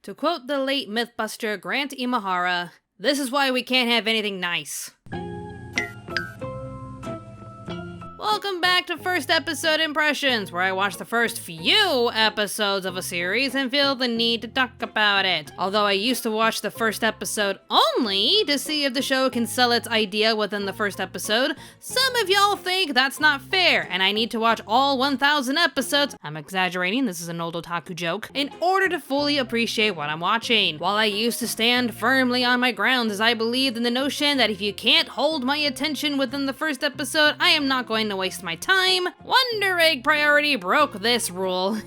To quote the late mythbuster Grant Imahara, "This is why we can't have anything nice." Welcome back to First Episode Impressions, where I watch the first few episodes of a series and feel the need to talk about it. Although I used to watch the first episode only to see if the show can sell its idea within the first episode, some of y'all think that's not fair, and I need to watch all 1,000 episodes, I'm exaggerating, this is an old otaku joke, in order to fully appreciate what I'm watching. While I used to stand firmly on my grounds as I believed in the notion that if you can't hold my attention within the first episode, I am not going to waste my time, Wonder Egg Priority broke this rule.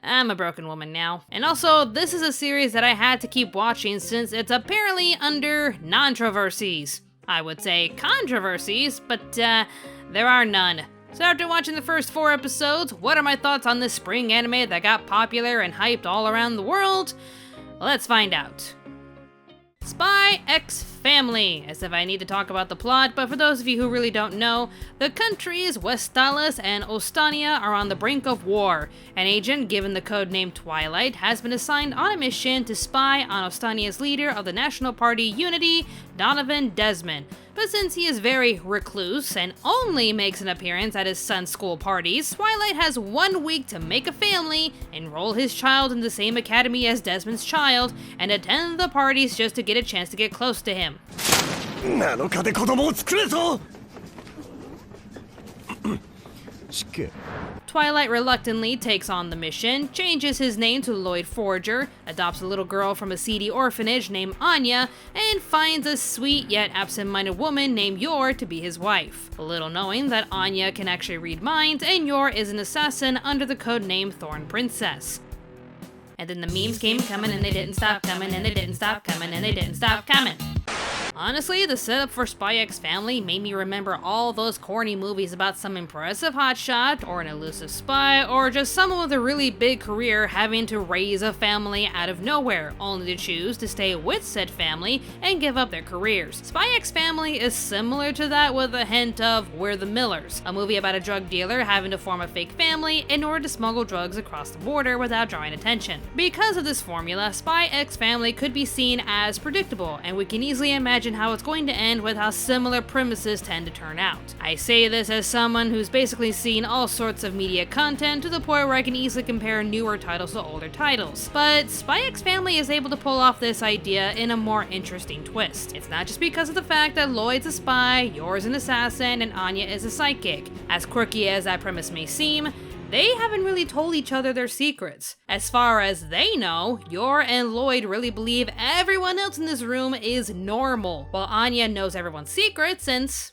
I'm a broken woman now. And also, this is a series that I had to keep watching since it's apparently under non-troversies. I would say controversies, but there are none. So after watching the first 4 episodes, what are my thoughts on this spring anime that got popular and hyped all around the world? Let's find out. Spy X Family, as if I need to talk about the plot, but for those of you who really don't know, the countries Westalis and Ostania are on the brink of war. An agent, given the codename Twilight, has been assigned on a mission to spy on Ostania's leader of the National Party Unity, Donovan Desmond. But since he is very recluse and only makes an appearance at his son's school parties, Twilight has 1 week to make a family, enroll his child in the same academy as Desmond's child, and attend the parties just to get a chance to get close to him. Twilight reluctantly takes on the mission, changes his name to Lloyd Forger, adopts a little girl from a seedy orphanage named Anya, and finds a sweet yet absent-minded woman named Yor to be his wife. Little knowing that Anya can actually read minds, and Yor is an assassin under the codename Thorn Princess. And then the memes came coming and they didn't stop coming and they didn't stop coming and they didn't stop coming. Honestly, the setup for Spy X Family made me remember all those corny movies about some impressive hotshot, or an elusive spy, or just someone with a really big career having to raise a family out of nowhere, only to choose to stay with said family and give up their careers. Spy X Family is similar to that with a hint of We're the Millers, a movie about a drug dealer having to form a fake family in order to smuggle drugs across the border without drawing attention. Because of this formula, Spy X Family could be seen as predictable, and we can easily imagine how it's going to end with how similar premises tend to turn out. I say this as someone who's basically seen all sorts of media content to the point where I can easily compare newer titles to older titles. But Spy X Family is able to pull off this idea in a more interesting twist. It's not just because of the fact that Lloyd's a spy, Yor's an assassin, and Anya is a psychic. As quirky as that premise may seem, they haven't really told each other their secrets. As far as they know, Yor and Lloyd really believe everyone else in this room is normal, while Anya knows everyone's secrets since,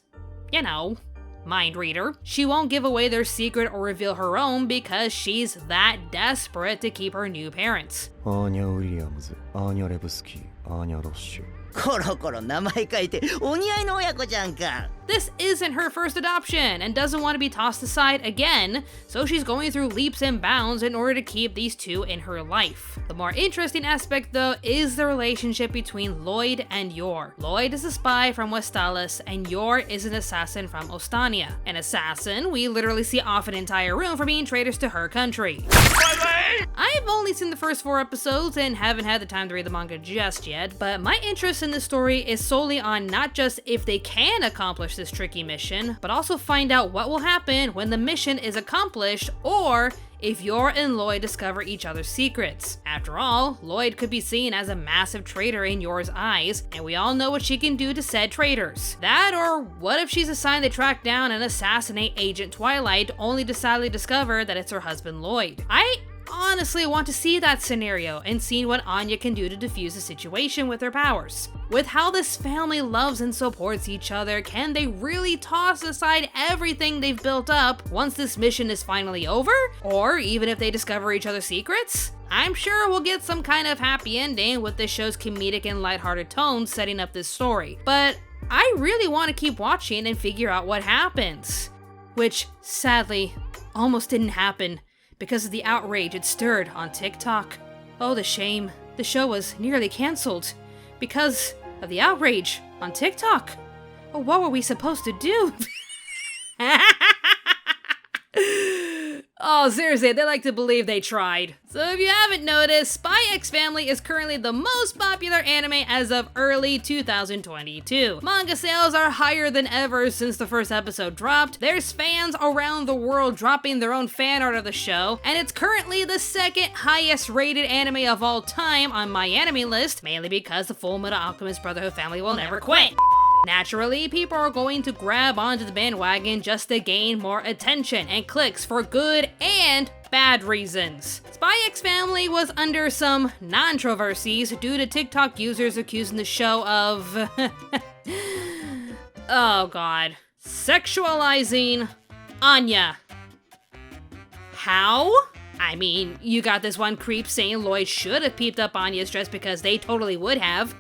you know, mind reader. She won't give away their secret or reveal her own because she's that desperate to keep her new parents. Anya Williams, Anya Lebowski, Anya Roche. This isn't her first adoption and doesn't want to be tossed aside again, so she's going through leaps and bounds in order to keep these two in her life. The more interesting aspect, though, is the relationship between Lloyd and Yor. Lloyd is a spy from Westalis, and Yor is an assassin from Ostania. An assassin we literally see off an entire room for being traitors to her country. I've only seen the first 4 episodes and haven't had the time to read the manga just yet, but my interest in this story is solely on not just if they can accomplish this tricky mission, but also find out what will happen when the mission is accomplished, or if Yor and Lloyd discover each other's secrets. After all, Lloyd could be seen as a massive traitor in Yor's eyes, and we all know what she can do to said traitors. That, or what if she's assigned to track down and assassinate Agent Twilight, only to sadly discover that it's her husband Lloyd? I honestly want to see that scenario and see what Anya can do to defuse the situation with her powers. With how this family loves and supports each other, can they really toss aside everything they've built up once this mission is finally over? Or even if they discover each other's secrets? I'm sure we'll get some kind of happy ending with this show's comedic and lighthearted tones setting up this story, but I really want to keep watching and figure out what happens. Which, sadly, almost didn't happen because of the outrage it stirred on TikTok. Oh, the shame. The show was nearly cancelled because of the outrage on TikTok. Oh, what were we supposed to do? Oh, seriously, they like to believe they tried. So if you haven't noticed, Spy X Family is currently the most popular anime as of early 2022. Manga sales are higher than ever since the first episode dropped. There's fans around the world dropping their own fan art of the show, and it's currently the second highest rated anime of all time on my anime list, mainly because the Full Metal Alchemist Brotherhood family will never quit. Naturally, people are going to grab onto the bandwagon just to gain more attention and clicks for good and bad reasons. Spy X Family was under some controversies due to TikTok users accusing the show of oh god, sexualizing Anya. How? I mean, you got this one creep saying Lloyd should have peeped up Anya's dress because they totally would have.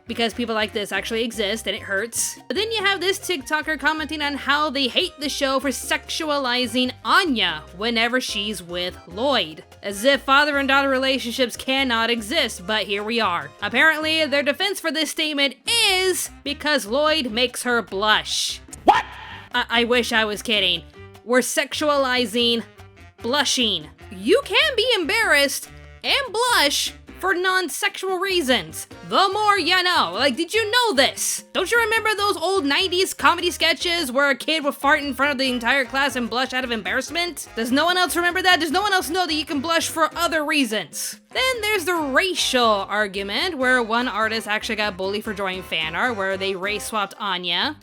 Because people like this actually exist and it hurts. But then you have this TikToker commenting on how they hate the show for sexualizing Anya whenever she's with Lloyd. As if father and daughter relationships cannot exist, but here we are. Apparently, their defense for this statement is because Lloyd makes her blush. What? I wish I was kidding. We're sexualizing blushing. You can be embarrassed and blush for non-sexual reasons. The more you know. Like, did you know this? Don't you remember those old 90s comedy sketches where a kid would fart in front of the entire class and blush out of embarrassment? Does no one else remember that? Does no one else know that you can blush for other reasons? Then there's the racial argument, where one artist actually got bullied for drawing fan art where they race swapped Anya.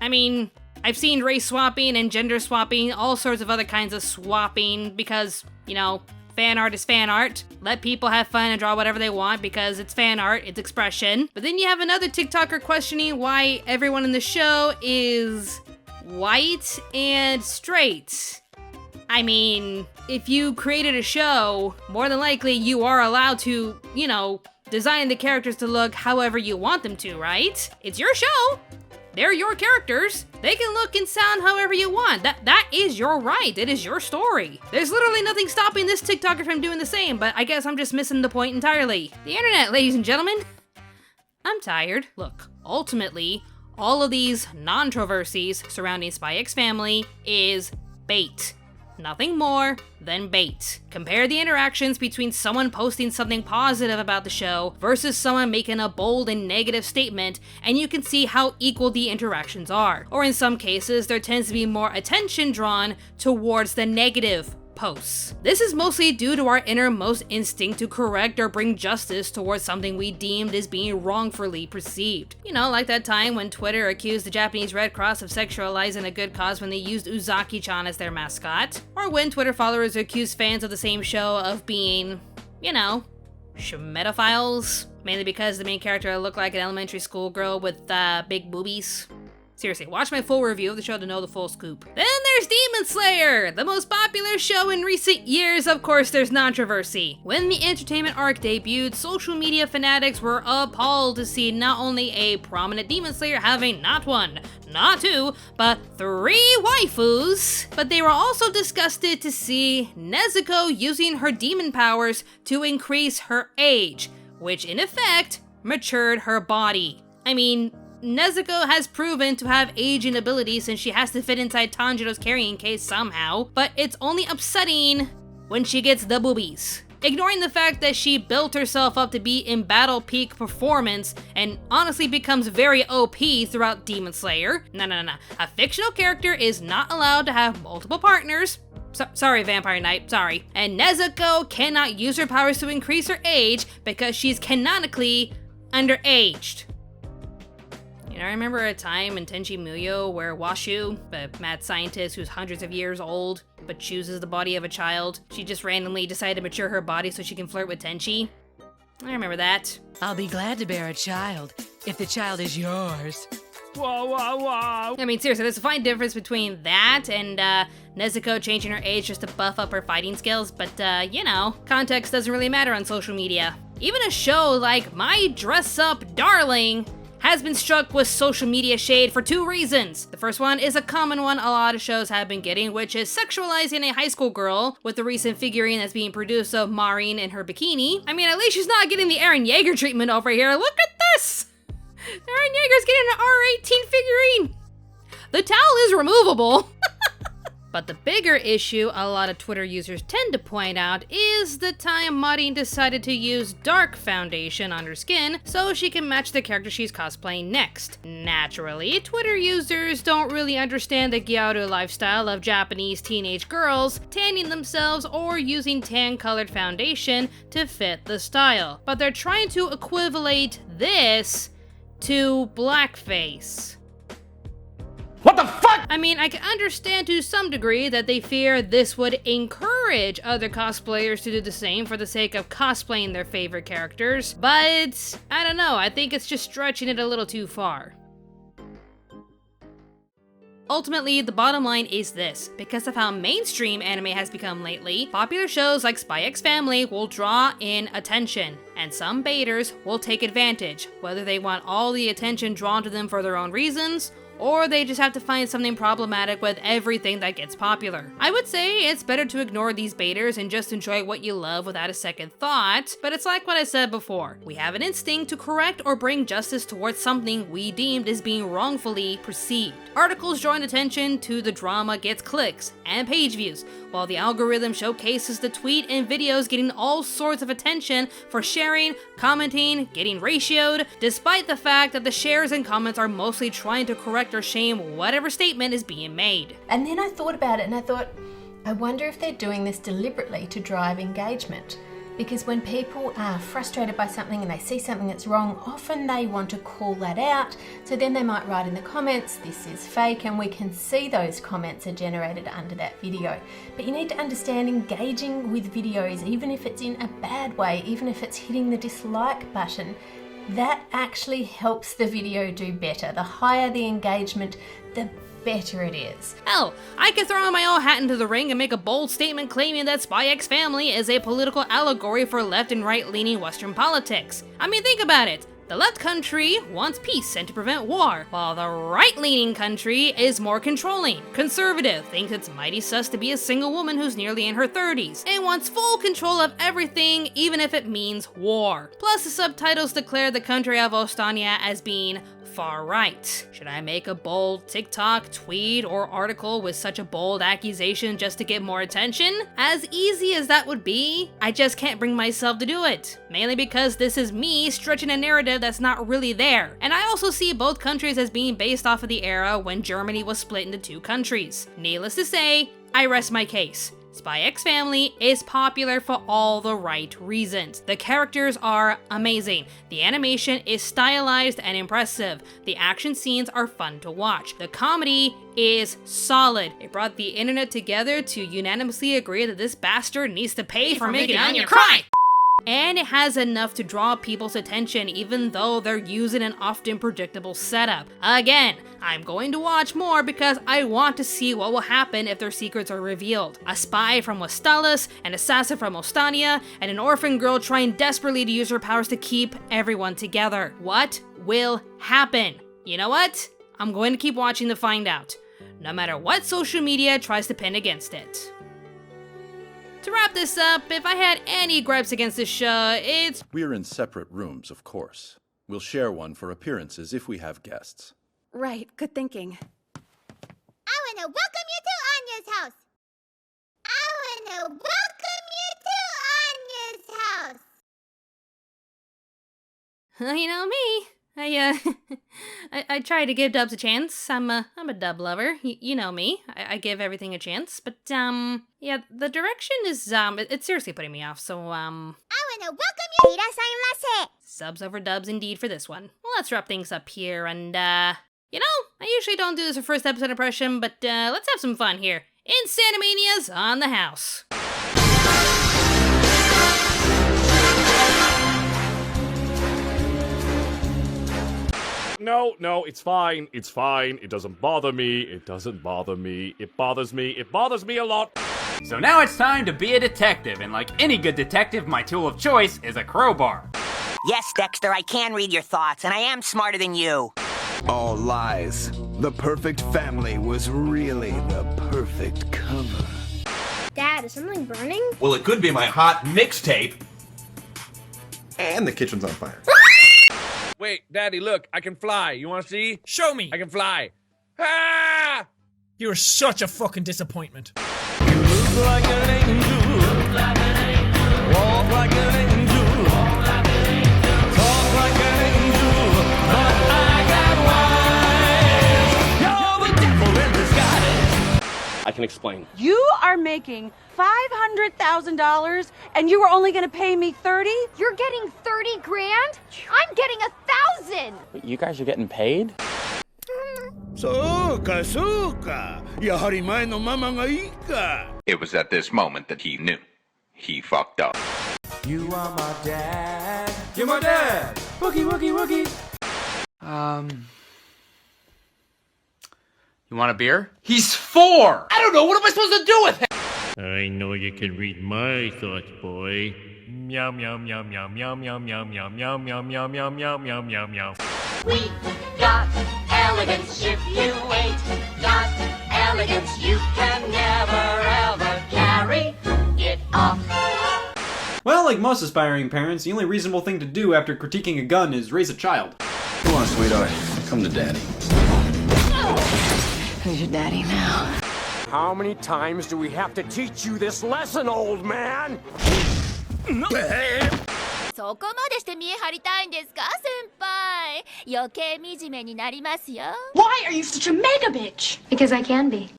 I mean, I've seen race swapping and gender swapping, all sorts of other kinds of swapping because, you know, fan art is fan art. Let people have fun and draw whatever they want because it's fan art, it's expression. But then you have another TikToker questioning why everyone in the show is white and straight. I mean, if you created a show, more than likely you are allowed to, you know, design the characters to look however you want them to, right? It's your show. They're your characters. They can look and sound however you want. That is your right. It is your story. There's literally nothing stopping this TikToker from doing the same, but I guess I'm just missing the point entirely. The internet, ladies and gentlemen. I'm tired. Look, ultimately, all of these controversies surrounding Spy X Family is bait. Nothing more than bait. Compare the interactions between someone posting something positive about the show versus someone making a bold and negative statement, and you can see how equal the interactions are. Or in some cases, there tends to be more attention drawn towards the negative posts. This is mostly due to our innermost instinct to correct or bring justice towards something we deemed as being wrongfully perceived. You know, like that time when Twitter accused the Japanese Red Cross of sexualizing a good cause when they used Uzaki-chan as their mascot. Or when Twitter followers accused fans of the same show of being, you know, schmetophiles. Mainly because the main character looked like an elementary school girl with big boobies. Seriously, watch my full review of the show to know the full scoop. Then there's Demon Slayer, the most popular show in recent years. Of course, there's controversy. When the entertainment arc debuted, social media fanatics were appalled to see not only a prominent Demon Slayer having not one, not two, but 3 waifus, but they were also disgusted to see Nezuko using her demon powers to increase her age, which in effect matured her body. I mean, Nezuko has proven to have aging ability since she has to fit inside Tanjiro's carrying case somehow, but it's only upsetting when she gets the boobies. Ignoring the fact that she built herself up to be in battle peak performance and honestly becomes very OP throughout Demon Slayer. No. A fictional character is not allowed to have multiple partners. Sorry, Vampire Knight, sorry. And Nezuko cannot use her powers to increase her age because she's canonically underaged. You know, I remember a time in Tenchi Muyo where Washu, the mad scientist who's hundreds of years old but chooses the body of a child, she just randomly decided to mature her body so she can flirt with Tenchi. I remember that. I'll be glad to bear a child if the child is yours. I mean, seriously, there's a fine difference between that and Nezuko changing her age just to buff up her fighting skills, but you know, context doesn't really matter on social media. Even a show like My Dress Up Darling has been struck with social media shade for 2 reasons. The first one is a common one a lot of shows have been getting, which is sexualizing a high school girl, with the recent figurine that's being produced of Maureen in her bikini. I mean, at least she's not getting the Eren Yeager treatment over here. Look at this! Eren Yeager's getting an R18 figurine! The towel is removable. But the bigger issue a lot of Twitter users tend to point out is the time Marin decided to use dark foundation on her skin so she can match the character she's cosplaying next. Naturally, Twitter users don't really understand the gyaru lifestyle of Japanese teenage girls tanning themselves or using tan-colored foundation to fit the style, but they're trying to equivalate this to blackface. What the fuck? I mean, I can understand to some degree that they fear this would encourage other cosplayers to do the same for the sake of cosplaying their favorite characters, but I don't know, I think it's just stretching it a little too far. Ultimately, the bottom line is this: because of how mainstream anime has become lately, popular shows like Spy X Family will draw in attention, and some baiters will take advantage, whether they want all the attention drawn to them for their own reasons, or they just have to find something problematic with everything that gets popular. I would say it's better to ignore these baiters and just enjoy what you love without a second thought, but it's like what I said before. We have an instinct to correct or bring justice towards something we deemed as being wrongfully perceived. Articles drawing attention to the drama gets clicks and page views, while the algorithm showcases the tweet and videos getting all sorts of attention for sharing, commenting, getting ratioed, despite the fact that the shares and comments are mostly trying to correct or shame whatever statement is being made. And then I thought about it and I thought, I wonder if they're doing this deliberately to drive engagement. Because when people are frustrated by something and they see something that's wrong, often they want to call that out. So then they might write in the comments, this is fake, and we can see those comments are generated under that video. But you need to understand, engaging with videos, even if it's in a bad way, even if it's hitting the dislike button, that actually helps the video do better. The higher the engagement, the better it is. Hell, I could throw my own hat into the ring and make a bold statement claiming that Spy X Family is a political allegory for left and right-leaning Western politics. I mean, think about it. The left country wants peace and to prevent war, while the right-leaning country is more controlling. Conservative thinks it's mighty sus to be a single woman who's nearly in her 30s, and wants full control of everything, even if it means war. Plus, the subtitles declare the country of Ostania as being far right. Should I make a bold TikTok, tweet, or article with such a bold accusation just to get more attention? As easy as that would be, I just can't bring myself to do it. Mainly because this is me stretching a narrative that's not really there. And I also see both countries as being based off of the era when Germany was split into two countries. Needless to say, I rest my case. Spy X Family is popular for all the right reasons. The characters are amazing. The animation is stylized and impressive. The action scenes are fun to watch. The comedy is solid. It brought the internet together to unanimously agree that this bastard needs to pay for making Anya cry. And it has enough to draw people's attention even though they're using an often predictable setup. Again, I'm going to watch more because I want to see what will happen if their secrets are revealed. A spy from Westalis, an assassin from Ostania, and an orphan girl trying desperately to use her powers to keep everyone together. What will happen? You know what? I'm going to keep watching to find out, no matter what social media tries to pin against it. To wrap this up, if I had any gripes against this show, it's... We're in separate rooms, of course. We'll share one for appearances if we have guests. Right, good thinking. I wanna welcome you to Anya's house! I wanna welcome you to Anya's house! You know me. I try to give dubs a chance. I'm a dub lover. You know me. I give everything a chance. But, yeah, the direction is, it's seriously putting me off, so, I wanna welcome you! Irashaimase! Subs over dubs indeed for this one. Well, let's wrap things up here, and, you know, I usually don't do this for first episode impression, but, let's have some fun here. Insanimania's on the house. No, it's fine. It's fine. It doesn't bother me. It doesn't bother me. It bothers me. It bothers me a lot. So now it's time to be a detective, and like any good detective, my tool of choice is a crowbar. Yes, Dexter, I can read your thoughts, and I am smarter than you. All lies. The perfect family was really the perfect cover. Dad, is something burning? Well, it could be my hot mixtape. And the kitchen's on fire. Wait, Daddy, look, I can fly. You wanna see? Show me. I can fly. Ah! You're such a fucking disappointment. You look like an angel. Walk like an angel. Talk like an angel. But I got wise. You're the devil in disguise. I can explain. You are making $500,000 and you were only going to pay me 30? You're getting 30 grand? I'm getting 1,000. You guys are getting paid? It was at this moment that he knew. He fucked up. You are my dad. You're my dad. Wookie, wookie, wookie. You want a beer? He's 4! I don't know, what am I supposed to do with him? I know you can read my thoughts, boy. Meow meow meow meow meow meow meow meow meow meow meow meow meow meow meow meow. We got elegance if you ain't got elegance. You can never ever carry it off. Well, like most aspiring parents, the only reasonable thing to do after critiquing a gun is raise a child. Come on, sweetheart. Come to daddy. Who's your daddy now? How many times do we have to teach you this lesson, old man? そこまでして見え張りたいんですか、先輩。余計惨めになりますよ。Why are you such a mega bitch? Because I can be.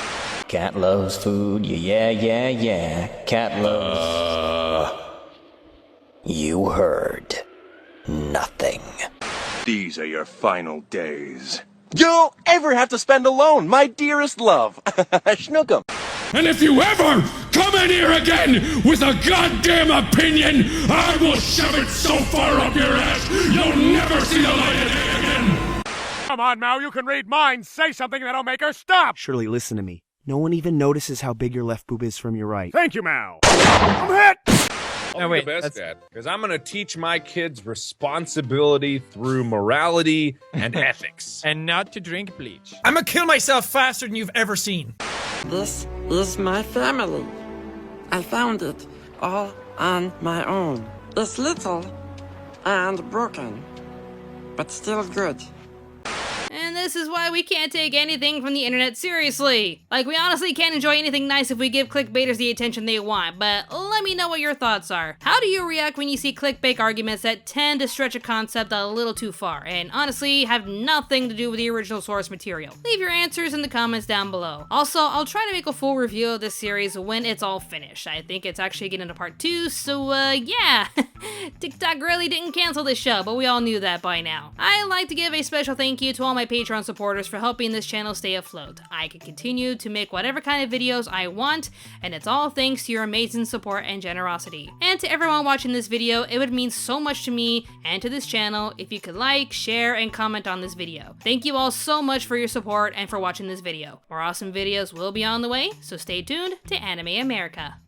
Cat loves food, yeah, yeah, yeah. Cat loves... You heard nothing. These are your final days. You'll ever have to spend alone, my dearest love. Schnookum. And if you ever come in here again with a goddamn opinion, I will shove it so far up your ass, you'll never see the light of day again. Come on, Mao, you can read minds. Say something that'll make her stop. Shirley, listen to me. No one even notices how big your left boob is from your right. Thank you, Mao. I'm hit! I'll be the best dad, because I'm going to teach my kids responsibility through morality and ethics. And not to drink bleach. I'm gonna kill myself faster than you've ever seen. This is my family. I found it all on my own. It's little and broken, but still good. And this is why we can't take anything from the internet seriously. Like, we honestly can't enjoy anything nice if we give clickbaiters the attention they want, but let me know what your thoughts are. How do you react when you see clickbait arguments that tend to stretch a concept a little too far, and honestly have nothing to do with the original source material? Leave your answers in the comments down below. Also, I'll try to make a full review of this series when it's all finished. I think it's actually getting into part 2, so yeah. TikTok really didn't cancel this show, but we all knew that by now. I'd like to give a special thank you to all my Patreon supporters for helping this channel stay afloat. I can continue to make whatever kind of videos I want, and it's all thanks to your amazing support and generosity. And to everyone watching this video, it would mean so much to me and to this channel if you could like, share, and comment on this video. Thank you all so much for your support and for watching this video. More awesome videos will be on the way, so stay tuned to Anime America.